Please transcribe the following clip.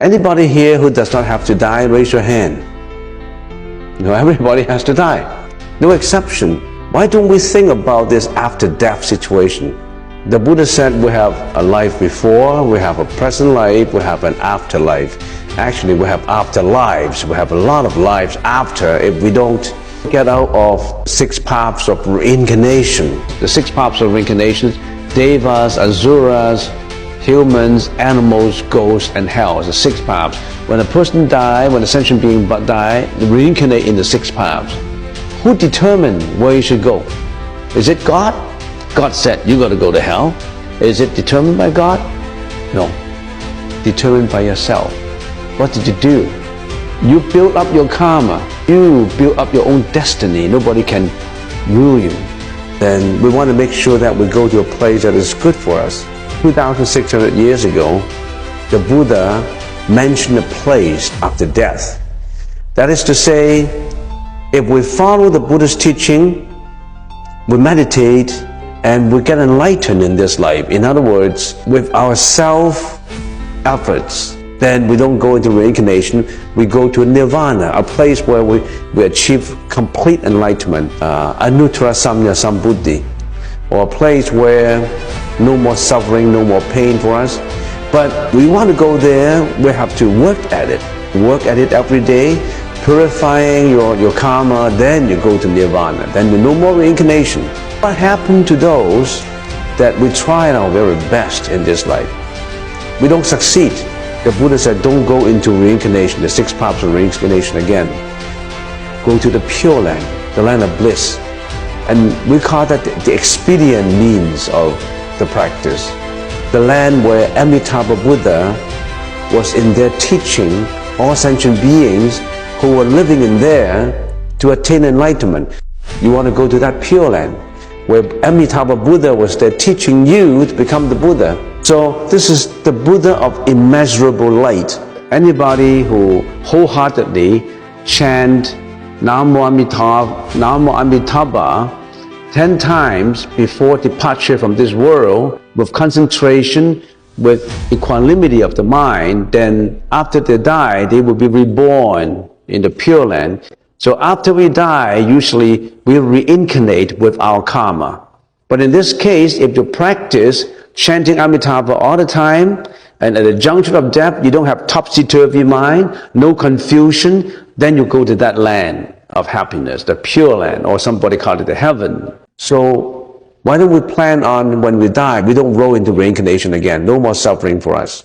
Anybody here who does not have to die, raise your hand. Everybody has to die. No exception. Why don't we think about this after-death situation? The Buddha said we have a life before, we have a present life, we have an afterlife. Actually, we have afterlives. We have a lot of lives after if we don't get out of 6 paths of reincarnation. The 6 paths of reincarnation, devas, asuras, humans, animals, ghosts, and hell. The 6 paths. When a person dies, when a sentient being dies, they reincarnate in the 6 paths. Who determined where you should go? Is it God? God said you got to go to hell. Is it determined by God? No. Determined by yourself. What did you do? You build up your karma. You build up your own destiny. Nobody can rule you. Then we want to make sure that we go to a place that is good for us. 2,600 years ago, the Buddha mentioned a place after death. That is to say, if we follow the Buddhist teaching, we meditate, and we get enlightened in this life. In other words, with our self-efforts, then we don't go into reincarnation, we go to nirvana, a place where we achieve complete enlightenment, anuttara samya sambuddhi, or a place where no more suffering, no more pain for us. But we want to go there, we have to work at it every day, purifying your karma, then you go to nirvana, then no more reincarnation. What happened to those that we tried our very best in this life? We don't succeed. The Buddha said, don't go into reincarnation, the 6 paths of reincarnation again. Go to the Pure Land, the land of bliss. And we call that the expedient means of the practice. The land where Amitabha Buddha was in there teaching all sentient beings who were living in there to attain enlightenment. You want to go to that Pure Land, where Amitabha Buddha was there teaching you to become the Buddha. So this is the Buddha of immeasurable light. Anybody who wholeheartedly chant Namo Amitabha 10 times before departure from this world, with concentration, with equanimity of the mind, then after they die, they will be reborn in the Pure Land. So after we die, usually we reincarnate with our karma. But in this case, if you practice chanting Amitabha all the time, and at the juncture of death, you don't have topsy-turvy mind, no confusion, then you go to that land of happiness, the Pure Land, or somebody called it the heaven. So why don't we plan on when we die, we don't roll into reincarnation again, no more suffering for us.